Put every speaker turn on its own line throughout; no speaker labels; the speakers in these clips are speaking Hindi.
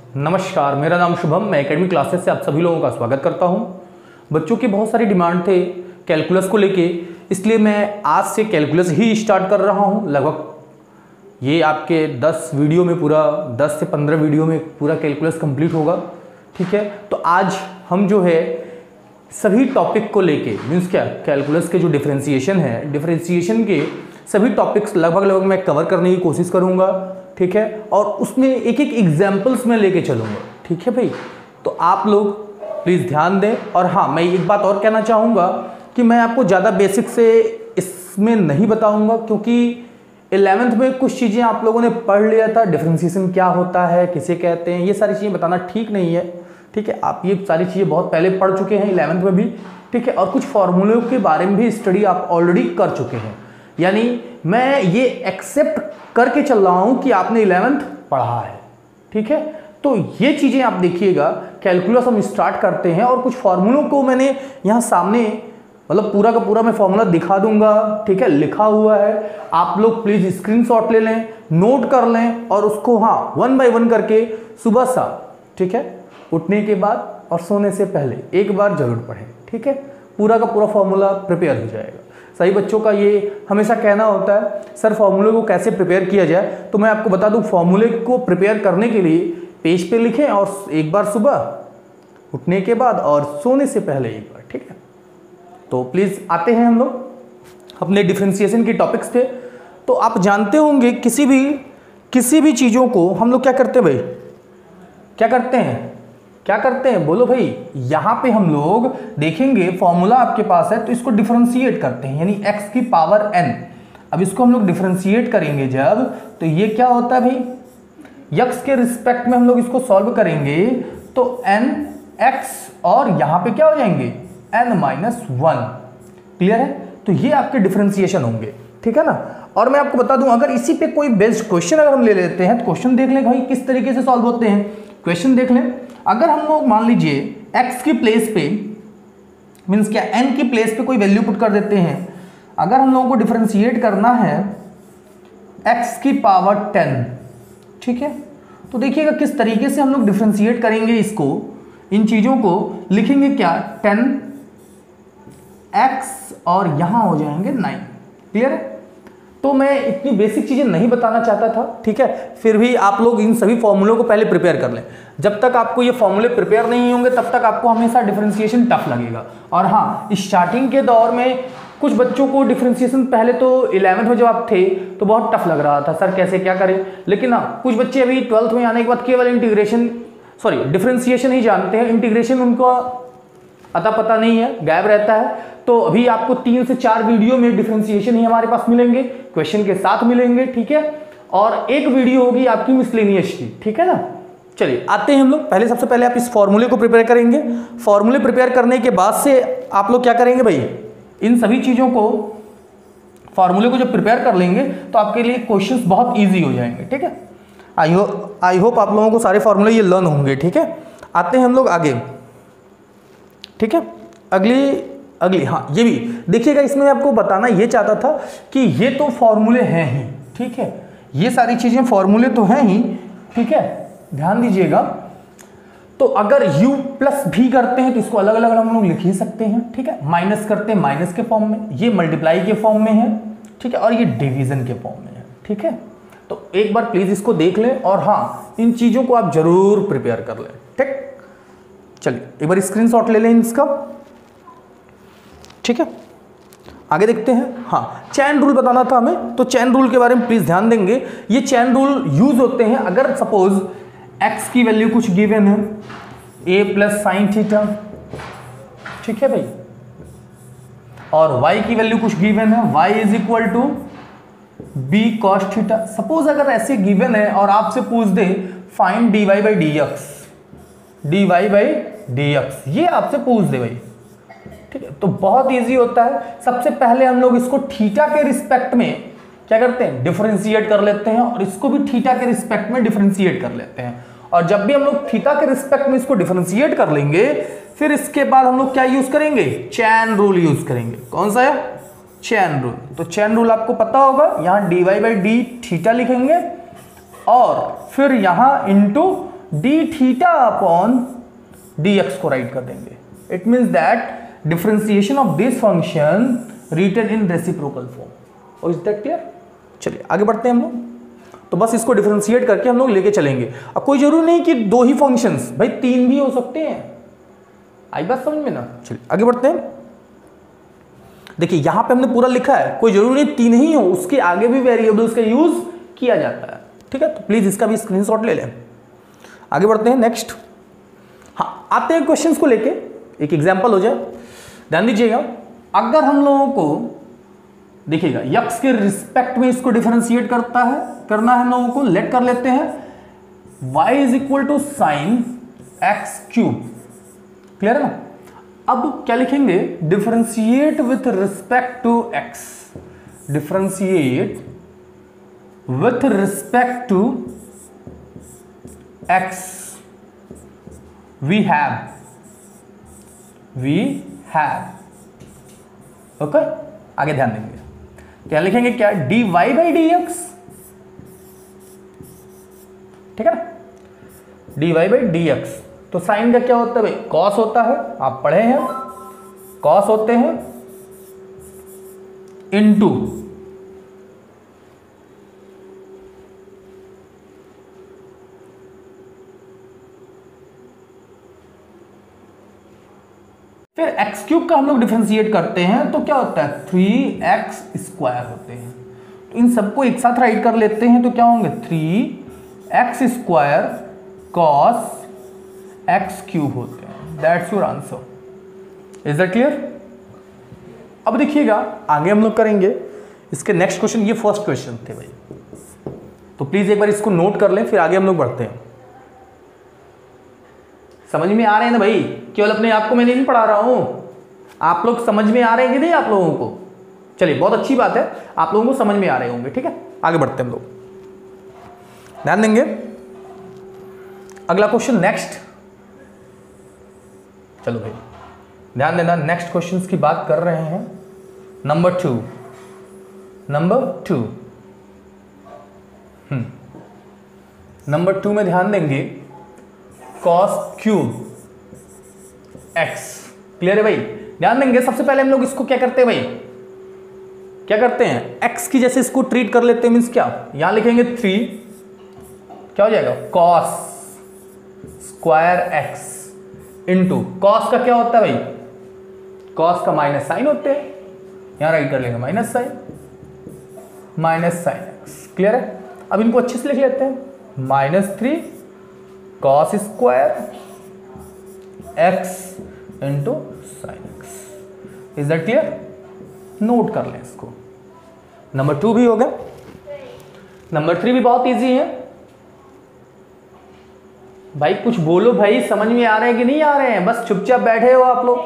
नमस्कार, मेरा नाम शुभम। मैं एकेडमी क्लासेस से आप सभी लोगों का स्वागत करता हूं। बच्चों की बहुत सारी डिमांड थे कैलकुलस को लेके, इसलिए मैं आज से कैलकुलस ही स्टार्ट कर रहा हूं। लगभग ये आपके 10 वीडियो में पूरा 10 से 15 वीडियो में पूरा कैलकुलस कंप्लीट होगा। ठीक है, तो आज हम जो है सभी टॉपिक को लेके, मीन्स क्या, कैलकुलस के जो डिफरेंशिएशन है, डिफरेंशिएशन के सभी टॉपिक्स लगभग मैं कवर करने की कोशिश करूंगा। ठीक है, और उसमें एक एक एग्जाम्पल्स में लेके चलूँगा। ठीक है भाई, तो आप लोग प्लीज़ ध्यान दें। और हाँ, मैं एक बात और कहना चाहूँगा कि मैं आपको ज़्यादा बेसिक से इसमें नहीं बताऊँगा, क्योंकि 11th में कुछ चीज़ें आप लोगों ने पढ़ लिया था। डिफरेंशिएशन क्या होता है, किसे कहते हैं, ये सारी चीज़ें बताना ठीक नहीं है। ठीक है, आप ये सारी चीज़ें बहुत पहले पढ़ चुके हैं 11th में भी। ठीक है, और कुछ फॉर्मूलों के बारे में भी स्टडी आप ऑलरेडी कर चुके हैं। यानी मैं ये एक्सेप्ट करके चल रहा हूं कि आपने 11th पढ़ा है। ठीक है, तो ये चीजें आप देखिएगा। कैलकुलस हम स्टार्ट करते हैं और कुछ फॉर्मूलों को मैंने यहाँ सामने, मतलब पूरा का पूरा मैं फॉर्मूला दिखा दूंगा। ठीक है, लिखा हुआ है, आप लोग प्लीज स्क्रीनशॉट ले लें, नोट कर लें और उसको हाँ 1 बाय 1 करके सुबह शाम, ठीक है, उठने के बाद और सोने से पहले एक बार जरूर पढ़ें। ठीक है, पूरा का पूरा फॉर्मूला प्रिपेयर हो जाएगा। सही बच्चों का ये हमेशा कहना होता है, सर फॉर्मूले को कैसे प्रिपेयर किया जाए, तो मैं आपको बता दूं, फॉर्मूले को प्रिपेयर करने के लिए पेज पे लिखें और एक बार सुबह उठने के बाद और सोने से पहले एक बार। ठीक है, तो प्लीज़ आते हैं हम लोग अपने डिफरेंशिएशन के टॉपिक्स थे। तो आप जानते होंगे किसी भी चीज़ों को हम लोग क्या करते हैं भाई, क्या करते हैं बोलो भाई। यहाँ पे हम लोग देखेंगे फॉर्मूला आपके पास है तो इसको डिफरेंशिएट करते हैं, यानी x की पावर n। अब इसको हम लोग डिफरेंशिएट करेंगे जब, तो ये क्या होता है भाई, x के रिस्पेक्ट में हम लोग इसको सॉल्व करेंगे तो n x और यहाँ पे क्या हो जाएंगे n-1। क्लियर है, तो ये आपके डिफरेंशिएशन होंगे। ठीक है ना। और मैं आपको बता दूं, अगर इसी पे कोई बेस्ड क्वेश्चन अगर हम ले लेते हैं तो क्वेश्चन देख लें भाई किस तरीके से सॉल्व होते हैं। क्वेश्चन देख लें, अगर हम लोग मान लीजिए x की प्लेस पे, मीन्स क्या, n की प्लेस पे कोई वैल्यू पुट कर देते हैं। अगर हम लोगों को डिफरेंशिएट करना है x की पावर 10, ठीक है, तो देखिएगा किस तरीके से हम लोग डिफरेंशिएट करेंगे इसको, इन चीजों को लिखेंगे क्या, 10x और यहां हो जाएंगे 9। क्लियर है, तो मैं इतनी बेसिक चीजें नहीं बताना चाहता था। ठीक है, फिर भी आप लोग इन सभी फॉर्मूलों को पहले प्रिपेयर कर लें। जब तक आपको ये फॉर्मूले प्रिपेयर नहीं होंगे तब तक आपको हमेशा डिफरेंशिएशन टफ लगेगा। और हाँ, स्टार्टिंग के दौर में कुछ बच्चों को डिफरेंशिएशन पहले तो 11th में जब आप थे तो बहुत टफ लग रहा था, सर कैसे क्या करें। लेकिन हाँ, कुछ बच्चे अभी 12th में आने के बाद केवल डिफरेंशिएशन ही जानते हैं, इंटीग्रेशन उनको अता पता नहीं है, गायब रहता है। तो अभी आपको 3 से 4 वीडियो में डिफरेंशिएशन ही हमारे पास मिलेंगे, क्वेश्चन के साथ मिलेंगे। ठीक है, और एक वीडियो होगी आपकी मिसलेनियस की। ठीक है ना। चलिए आते हैं हम लोग, पहले सबसे पहले आप इस फॉर्मूले को प्रिपेयर करेंगे। फॉर्मूले प्रिपेयर करने के बाद से आप लोग क्या करेंगे भाई, इन सभी चीजों को, फॉर्मूले को जब प्रिपेयर कर लेंगे तो आपके लिए क्वेश्चंस बहुत ईजी हो जाएंगे। ठीक है, आई होप आप लोगों को सारे फॉर्मूले ये लर्न होंगे। ठीक है, आते हैं हम लोग आगे। ठीक है, अगली हाँ, ये भी देखिएगा, इसमें आपको बताना ये चाहता था कि ये तो फॉर्मूले हैं ही। ठीक है, ये सारी चीजें फॉर्मूले तो हैं ही। ठीक है, ध्यान दीजिएगा। तो अगर u प्लस भी करते हैं तो इसको अलग अलग हम लोग लिख ही सकते हैं। ठीक है, माइनस करते हैं माइनस के फॉर्म में, ये मल्टीप्लाई के फॉर्म में है। ठीक है, और ये डिवीजन के फॉर्म में है। ठीक है, तो एक बार प्लीज इसको देख लें और हाँ, इन चीजों को आप जरूर प्रिपेयर कर लें। ठीक, चलिए एक बार स्क्रीनशॉट ले लें इसका। ठीक है, आगे देखते हैं। हाँ, चैन रूल बताना था हमें, तो चैन रूल के बारे में प्लीज ध्यान देंगे। ये चैन रूल यूज होते हैं अगर सपोज x की वैल्यू कुछ गिवन है, a प्लस साइन थीटा, ठीक है भाई, और y की वैल्यू कुछ गिवन है, y is equal to b cos theta. Suppose अगर ऐसे गिवन है और आपसे पूछ दे फाइंड dy बाई dx, ये आपसे पूछ दे भाई। ठीक है, तो बहुत इजी होता है। सबसे पहले हम लोग इसको थीटा के रिस्पेक्ट में क्या करते हैं, डिफरेंशिएट कर लेते हैं, और इसको भी थीटा के रिस्पेक्ट में डिफरेंशिएट कर लेते हैं। और जब भी हम लोग थीटा के रिस्पेक्ट में इसको डिफरेंशिएट कर लेंगे, फिर इसके बाद हम लोग क्या यूज करेंगे, चैन रूल यूज करेंगे। कौन सा है, चैन रूल। तो चैन रूल आपको पता होगा, यहां dy बाई डी थीटा लिखेंगे और फिर यहां into d theta upon d x को राइट कर देंगे। It means that differentiation of this function written in reciprocal form. Is that clear? चलिए आगे बढ़ते हैं हम लोग। तो बस इसको डिफरेंशिएट करके हम लोग लेके चलेंगे। अब कोई जरूरी नहीं कि 2 ही फंक्शंस, भाई 3 भी हो सकते हैं। आई बात समझ में ना? चलिए आगे बढ़ते हैं। देखिए यहां पे हमने पूरा लिखा है, कोई जरूरी नहीं 3 ही हो, उसके आगे भी वेरिएबल्स का यूज किया जाता है। ठीक है, तो प्लीज इसका भी स्क्रीनशॉट ले लें। आगे बढ़ते हैं नेक्स्ट। हाँ, आते हैं क्वेश्चंस को लेके, एक एग्जांपल हो जाए। ध्यान दीजिएगा, अगर हम लोगों को देखिएगा यक्स के रिस्पेक्ट में इसको डिफरेंशिएट करना है लोगों को, लेट कर लेते हैं y is equal to sine x cube. Clear है ना? अब क्या लिखेंगे? Differentiate with respect to x, differentiate with respect to x we have okay. आगे ध्यान देंगे, क्या लिखेंगे? क्या? dy by dx। ठीक है ना? dy by dx। तो साइन का क्या होता है भाई? कॉस होता है, आप पढ़े हैं, कॉस होते हैं इनटू फिर एक्स क्यूब का हम लोग डिफरेंशिएट करते हैं तो क्या होता है? 3x स्क्वायर होते हैं। तो इन सबको एक साथ राइट कर लेते हैं तो क्या होंगे? 3x square cos x cube होते हैं। That's your answer. Is that clear? अब देखिएगा आगे हम लोग करेंगे इसके नेक्स्ट क्वेश्चन। ये फर्स्ट क्वेश्चन थे भाई, तो प्लीज एक बार इसको नोट कर लें, फिर आगे हम लोग बढ़ते हैं। समझ में आ रहे हैं ना भाई? केवल अपने आप को मैं नहीं पढ़ा रहा हूं, आप लोग समझ में आ रहे हैं कि नहीं आप लोगों को? चलिए बहुत अच्छी बात है, आप लोगों को समझ में आ रहे होंगे। ठीक है, आगे बढ़ते हैं हम लोग, ध्यान देंगे। अगला क्वेश्चन नेक्स्ट। चलो भाई ध्यान देना, नेक्स्ट क्वेश्चंस की बात कर रहे हैं। नंबर 2 में ध्यान देंगे, कॉस क्यूब एक्स। क्लियर है भाई? ध्यान देंगे, सबसे पहले हम लोग इसको क्या करते हैं भाई? क्या करते हैं? एक्स की जैसे इसको ट्रीट कर लेते हैं। मीन्स क्या? यहां लिखेंगे 3, क्या हो जाएगा? Cos square x into cos का क्या होता है भाई? कॉस का माइनस साइन होते हैं, यहां राइट कर लेंगे माइनस साइन एक्स। क्लियर है? अब इनको अच्छे से लिख लेते हैं, -3 cos square x into sine x. Is that clear? Note कर लें इसको। नंबर 2 भी हो गया। नंबर 3 भी बहुत इजी है भाई। कुछ बोलो भाई, समझ में आ रहे हैं कि नहीं आ रहे हैं? बस चुपचाप बैठे हो आप लोग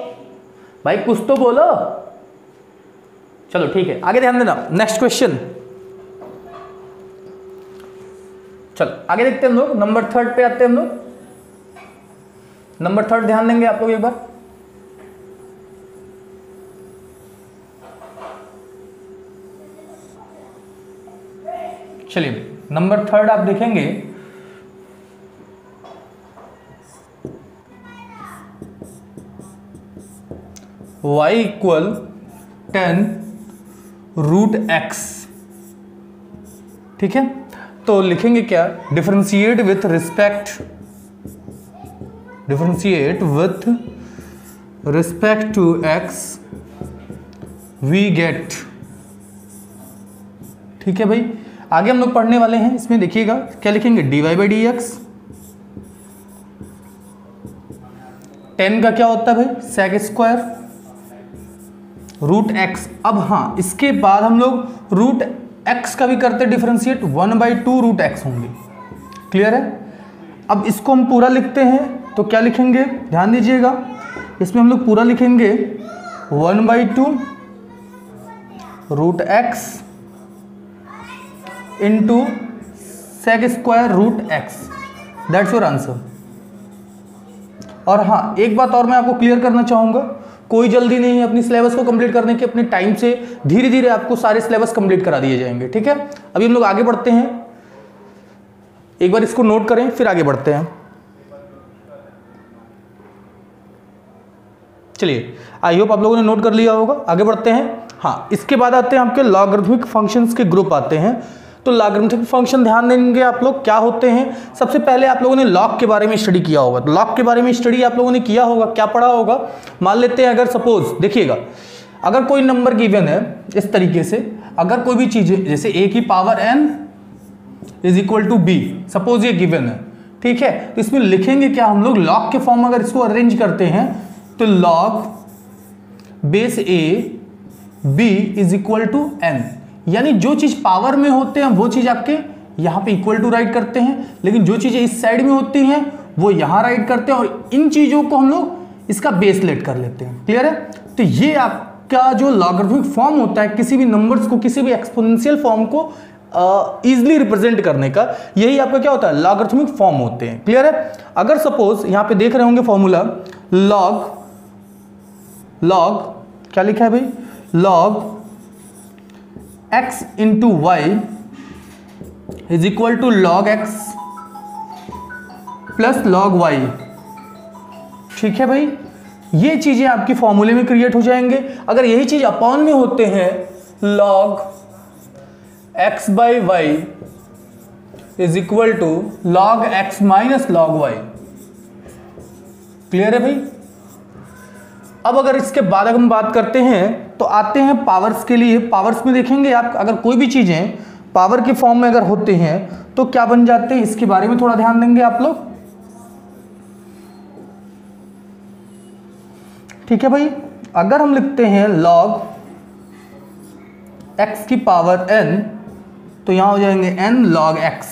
भाई, कुछ तो बोलो। चलो ठीक है, आगे ध्यान देना। नेक्स्ट क्वेश्चन, चलो आगे देखते हैं हम लोग। नंबर 3 पे आते हैं हम लोग। नंबर 3 ध्यान देंगे आप लोग एक बार। चलिए नंबर 3 आप देखेंगे, y इक्वल 10 रूट एक्स। ठीक है, तो लिखेंगे क्या? Differentiate with respect to x we get. ठीक है भाई, आगे हम लोग पढ़ने वाले हैं। इसमें देखिएगा क्या लिखेंगे? dy by d x. 10 का क्या होता है भाई? Sec square root x. अब हाँ, इसके बाद हम लोग रूट एक्स का भी करते डिफरेंशिएट, 1/2 रूट एक्स होंगे। क्लियर है? अब इसको हम पूरा लिखते हैं तो क्या लिखेंगे? ध्यान दीजिएगा, इसमें हम लोग पूरा लिखेंगे 1/2 root x into sec square root x. That's your answer. और हाँ, एक बात और मैं आपको क्लियर करना चाहूँगा, कोई जल्दी नहीं है अपनी सिलेबस को कंप्लीट करने की। अपने टाइम से धीरे धीरे आपको सारे सिलेबस कंप्लीट करा दिए जाएंगे। ठीक है, अभी हम लोग आगे बढ़ते हैं। एक बार इसको नोट करें, फिर आगे बढ़ते हैं। चलिए, आई होप आप लोगों ने नोट कर लिया होगा। आगे बढ़ते हैं। हाँ, इसके बाद आते हैं आपके लॉगरिथमिक फंक्शंस के ग्रुप आते हैं। तो लॉगरिथमिक फंक्शन ध्यान देंगे आप लोग क्या होते हैं। सबसे पहले आप लोगों ने लॉग के बारे में स्टडी किया होगा। तो लॉग के बारे में स्टडी आप लोगों ने किया होगा, क्या पढ़ा होगा। मान लेते हैं अगर सपोज देखिएगा, अगर कोई नंबर गिवन है इस तरीके से, अगर कोई भी चीज़ जैसे a की power n is equal to b, suppose ये गिवन है, ठीक है। तो इसमें लिखेंगे क्या हम लोग, लॉग के फॉर्म अगर इसको अरेंज करते हैं तो log base a b is equal to n, यानी जो चीज पावर में होते हैं वो चीज आपके यहां पे इक्वल टू राइट करते हैं, लेकिन जो चीजें इस साइड में होती हैं वो यहां राइट करते हैं, और इन चीजों को हम लोग इसका बेस लेट कर लेते हैं। क्लियर है। तो ये आपका जो लॉगरिथमिक फॉर्म होता है किसी भी नंबर्स को, किसी भी एक्सपोनेंशियल फॉर्म को इजिली रिप्रेजेंट करने का, यही आपका क्या होता है, लॉगरिथमिक फॉर्म होते हैं। क्लियर है। अगर सपोज यहां पे देख रहे होंगे फॉर्मूला, लॉग क्या लिखा है भाई, log x into y is equal to log x plus log y, ठीक है भाई। ये चीजें आपकी फॉर्मूले में क्रिएट हो जाएंगे। अगर यही चीज अपॉन में होते हैं, log x by y is equal to log x minus log y। Clear है भाई। अब अगर इसके बाद हम बात करते हैं तो आते हैं पावर्स के लिए। पावर्स में देखेंगे आप, अगर कोई भी चीजें पावर के फॉर्म में अगर होते हैं तो क्या बन जाते हैं, इसके बारे में थोड़ा ध्यान देंगे आप लोग, ठीक है भाई। अगर हम लिखते हैं लॉग x की पावर n, तो यहां हो जाएंगे n log x,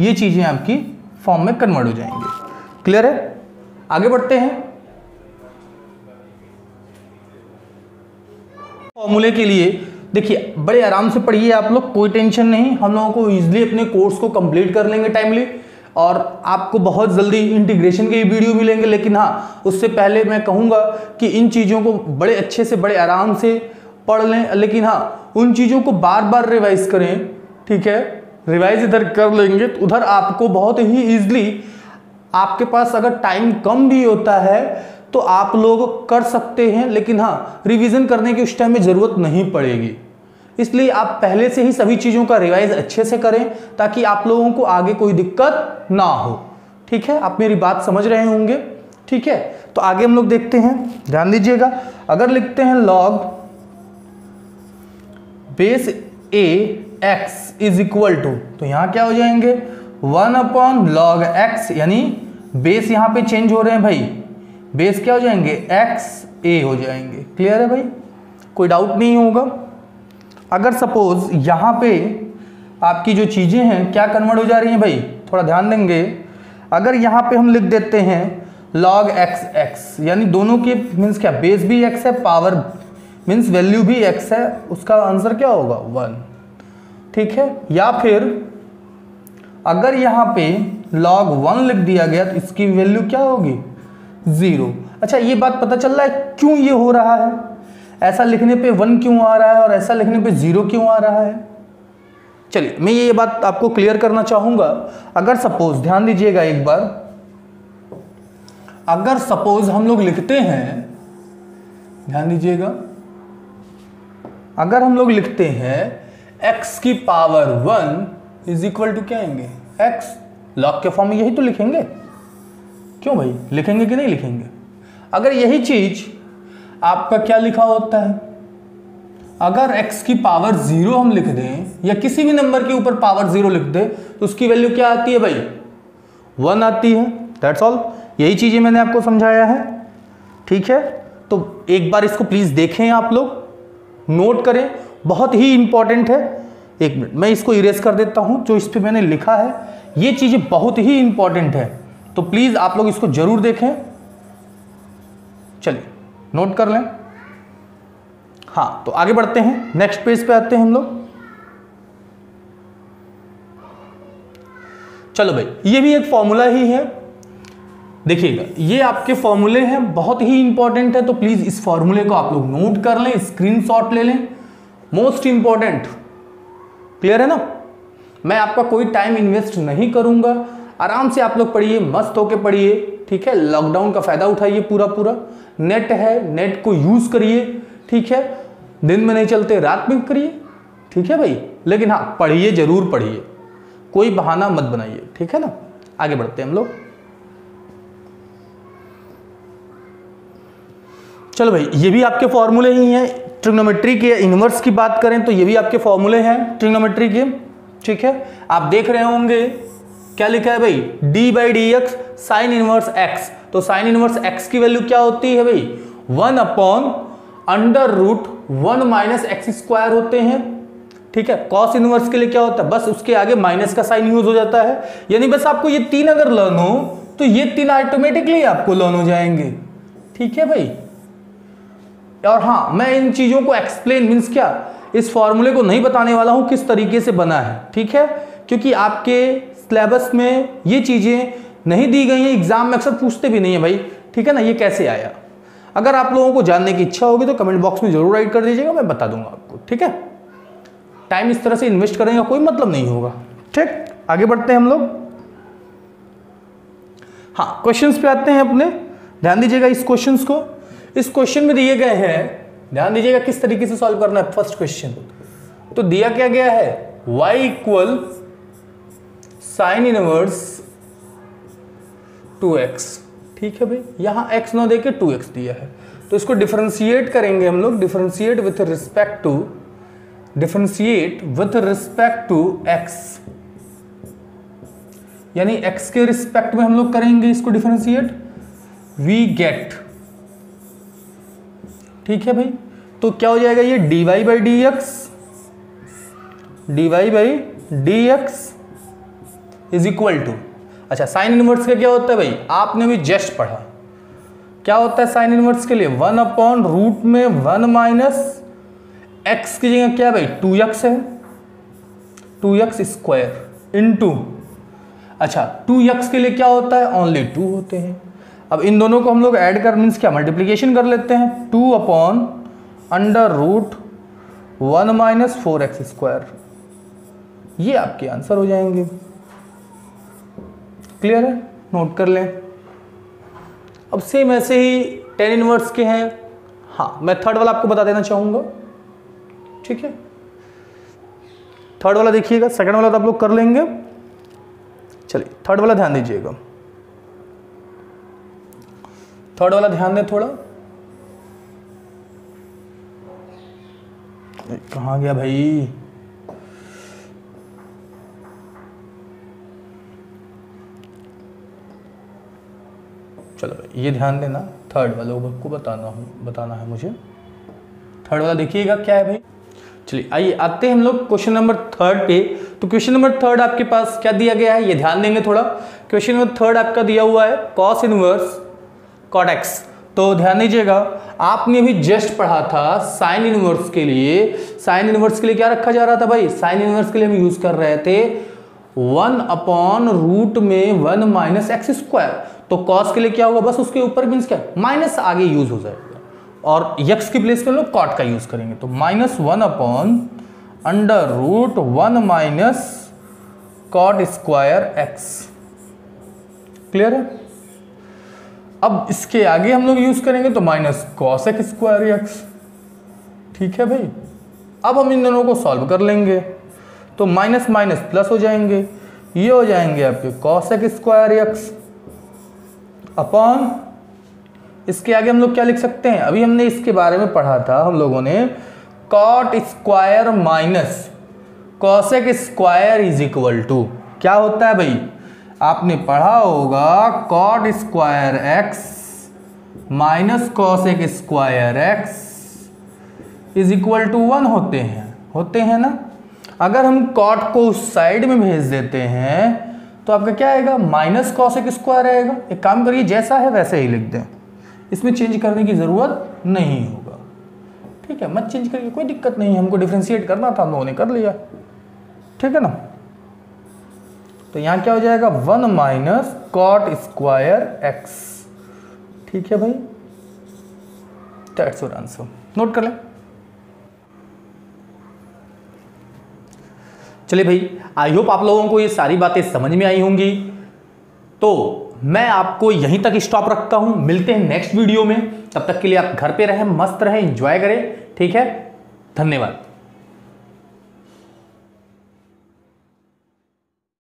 ये चीजें आपकी फॉर्म में कन्वर्ट हो जाएंगे। क्लियर है। आगे बढ़ते हैं। फॉर्मूले के लिए देखिए बड़े आराम से पढ़िए आप लोग, कोई टेंशन नहीं, हम लोगों को इजीली अपने कोर्स को कंप्लीट कर लेंगे टाइमली, और आपको बहुत जल्दी इंटीग्रेशन के वीडियो मिलेंगे। लेकिन हाँ, उससे पहले मैं कहूँगा कि इन चीज़ों को बड़े अच्छे से, बड़े आराम से पढ़ लें, लेकिन हाँ उन चीज़ों को बार बार रिवाइज करें, ठीक है। रिवाइज इधर कर लेंगे तो उधर आपको बहुत ही ईजिली, आपके पास अगर टाइम कम भी होता है तो आप लोग कर सकते हैं, लेकिन हाँ रिवीजन करने की उस टाइम में ज़रूरत नहीं पड़ेगी। इसलिए आप पहले से ही सभी चीज़ों का रिवाइज अच्छे से करें ताकि आप लोगों को आगे कोई दिक्कत ना हो, ठीक है। आप मेरी बात समझ रहे होंगे, ठीक है। तो आगे हम लोग देखते हैं, ध्यान दीजिएगा। अगर लिखते हैं log base a x is equal to, तो यहां क्या हो जाएंगे 1 अपॉन लॉग x, यानी बेस यहां पे चेंज हो रहे हैं भाई, बेस क्या हो जाएंगे x a हो जाएंगे। क्लियर है भाई, कोई डाउट नहीं होगा। अगर सपोज यहां पे आपकी जो चीजें हैं क्या कन्वर्ट हो जा रही हैं भाई, थोड़ा ध्यान देंगे। अगर यहां पे हम लिख देते हैं log x x, यानी दोनों के मीन्स क्या, बेस भी x है, पावर मीन्स वैल्यू भी x है, उसका आंसर क्या होगा 1, ठीक है। या फिर अगर यहाँ पे log 1 लिख दिया गया तो इसकी वैल्यू क्या होगी 0। अच्छा, ये बात पता चल रहा है क्यों ये हो रहा है, ऐसा लिखने पे 1 क्यों आ रहा है और ऐसा लिखने पे 0 क्यों आ रहा है। चलिए मैं ये बात आपको क्लियर करना चाहूंगा। अगर सपोज ध्यान दीजिएगा एक बार, अगर सपोज हम लोग लिखते हैं, ध्यान दीजिएगा, अगर हम लोग लिखते हैं x की पावर 1 इज इक्वल टू क्या आएंगे x, लॉग के फॉर्म में यही तो लिखेंगे, क्यों भाई, लिखेंगे कि नहीं लिखेंगे। अगर यही चीज आपका क्या लिखा होता है, अगर x की पावर 0 हम लिख दें या किसी भी नंबर के ऊपर पावर 0 लिख दें तो उसकी वैल्यू क्या आती है भाई 1 आती है। दैट्स ऑल, यही चीजें मैंने आपको समझाया है, ठीक है। तो एक बार इसको प्लीज देखें, आप लोग नोट करें, बहुत ही इंपॉर्टेंट है। एक मिनट मैं इसको इरेज कर देता हूं, जो इस पे मैंने लिखा है ये चीजें बहुत ही इंपॉर्टेंट है, तो प्लीज आप लोग इसको जरूर देखें। चलिए नोट कर लें। हाँ, तो आगे बढ़ते हैं, नेक्स्ट पेज पे आते हैं हम लोग। चलो भाई, ये भी एक फॉर्मूला ही है, देखिएगा ये आपके फॉर्मूले हैं, बहुत ही इंपॉर्टेंट है, तो प्लीज इस फॉर्मूले को आप लोग नोट कर लें, स्क्रीनशॉट ले लें, मोस्ट इंपॉर्टेंट। क्लियर है ना। मैं आपका कोई टाइम इन्वेस्ट नहीं करूंगा, आराम से आप लोग पढ़िए, मस्त होके पढ़िए, ठीक है। लॉकडाउन का फायदा उठाइए पूरा, नेट है, नेट को यूज करिए, ठीक है। दिन में नहीं चलते रात में करिए, ठीक है भाई। लेकिन हाँ, पढ़िए, जरूर पढ़िए, कोई बहाना मत बनाइए, ठीक है ना। आगे बढ़ते हैं हम लोग। चलो भाई, ये भी आपके फॉर्मूले ही हैं ट्रिग्नोमेट्री के। इनवर्स की बात करें तो ये भी आपके फॉर्मूले हैं ट्रिग्नोमेट्री के, ठीक है। आप देख रहे होंगे क्या लिखा है भाई, D by d x sine inverse x. तो साइन इनवर्स एक्स की वैल्यू क्या होती है भाई, 1/√1 माइनस एक्स स्क्वायर होते हैं, ठीक है। कॉस इनवर्स के लिए क्या होता है, बस उसके आगे माइनस का साइन यूज हो जाता है। यानी बस आपको ये 3 अगर लर्न हो तो ये 3 ऑटोमेटिकली आपको लर्न हो जाएंगे, ठीक है भाई। और हाँ, मैं इन चीजों को एक्सप्लेन मीन्स क्या, इस फॉर्मूले को नहीं बताने वाला हूं किस तरीके से बना है, ठीक है। क्योंकि आपके सिलेबस में ये चीजें नहीं दी गई हैं, एग्जाम में अक्सर पूछते भी नहीं है भाई, ठीक है ना, ये कैसे आया। अगर आप लोगों को जानने की इच्छा होगी तो कमेंट बॉक्स में जरूर राइट कर दीजिएगा, मैं बता दूंगा आपको, ठीक है। टाइम इस तरह से इन्वेस्ट करने का कोई मतलब नहीं होगा, ठीक। आगे बढ़ते हैं हम लोग। हाँ, क्वेश्चंस पे आते हैं अपने। ध्यान दीजिएगा इस क्वेश्चंस को, इस क्वेश्चन में दिए गए हैं, ध्यान दीजिएगा किस तरीके से सॉल्व करना है। फर्स्ट क्वेश्चन तो दिया क्या गया है, y equal sine inverse 2x, ठीक है भाई। यहां x ना देके 2x दिया है, तो इसको डिफरेंशिएट करेंगे हम लोग, differentiate with respect to x, यानी x के रिस्पेक्ट में हम लोग करेंगे इसको डिफरेंशिएट, वी गेट, ठीक है भाई। तो क्या हो जाएगा ये dy by d x is equal to, अच्छा साइन इनवर्स का क्या होता है भाई, आपने भी जस्ट पढ़ा, क्या होता है साइन इनवर्स के लिए 1/√1 माइनस एक्स की जगह क्या भाई 2x है, 2x स्क्वायर इनटू, अच्छा 2x के लिए क्या होता है, ओनली 2 होते हैं। अब इन दोनों को हम लोग ऐड कर मीन्स क्या, मल्टीप्लीकेशन कर लेते हैं, 2/√1 माइनस 4x स्क्वायर, ये आपके आंसर हो जाएंगे। क्लियर है, नोट कर लें। अब सेम ऐसे ही टेन इनवर्स के हैं। हाँ, मैं थर्ड वाला आपको बता देना चाहूंगा, ठीक है। थर्ड वाला देखिएगा, सेकंड वाला तो आप लोग कर लेंगे, चलिए थर्ड वाला ध्यान दीजिएगा। थर्ड वाला ध्यान दें थोड़ा, कहाँ गया भाई, चलो ये ध्यान देना, थर्ड वालों को बताना है मुझे। थर्ड वाला देखिएगा क्या है भाई। चलिए आइए आते हैं हम लोग क्वेश्चन नंबर थर्ड पे। तो क्वेश्चन नंबर थर्ड आपके पास क्या दिया गया है, ये ध्यान देंगे थोड़ा। क्वेश्चन नंबर थर्ड आपका दिया हुआ है कॉस इनवर्स कॉट एक्स। तो ध्यान दीजिएगा, आपने अभी जस्ट पढ़ा था साइन इनवर्स के लिए। साइन इनवर्स के लिए क्या रखा जा रहा था भाई, साइन इनवर्स के लिए हम यूज कर रहे थे 1/√1 माइनस एक्स स्क्वायर। तो कॉस के लिए क्या होगा, बस उसके ऊपर मीन्स क्या माइनस आगे यूज हो जाएगा, और यक्स की प्लेस पे हम लोग कॉट का यूज करेंगे। तो -1/√1 minus cot square x. Clear है। अब इसके आगे हम लोग यूज करेंगे तो minus cos x square x. ठीक है भाई। अब हम इन दोनों को सॉल्व कर लेंगे तो माइनस माइनस प्लस हो जाएंगे, ये हो जाएंगे आपके cos x square x upon, इसके आगे हम लोग क्या लिख सकते हैं, अभी हमने इसके बारे में पढ़ा था हम लोगों ने, cot square minus cos x square is equal to क्या होता है भाई, आपने पढ़ा होगा cot square x minus cos x square x is equal to 1 होते हैं ना। अगर हम कॉट को उस साइड में भेज देते हैं तो आपका क्या आएगा, माइनस कॉस एक्स स्क्वायर आएगा। एक काम करिए, जैसा है वैसे ही लिख दें, इसमें चेंज करने की जरूरत नहीं होगा। ठीक है, मत चेंज करिए, कोई दिक्कत नहीं है, हमको डिफरेंशिएट करना था, हम लोगों ने कर लिया। ठीक है ना। तो यहां क्या हो जाएगा 1 माइनस कॉट स्क्वायर एक्स। ठीक है भाई, दैट्स योर आंसर। नोट कर लें। चलिए भाई, आई होप आप लोगों को ये सारी बातें समझ में आई होंगी। तो मैं आपको यहीं तक स्टॉप रखता हूं, मिलते हैं नेक्स्ट वीडियो में। तब तक के लिए आप घर पे रहें, मस्त रहें, एंजॉय करें। ठीक है, धन्यवाद।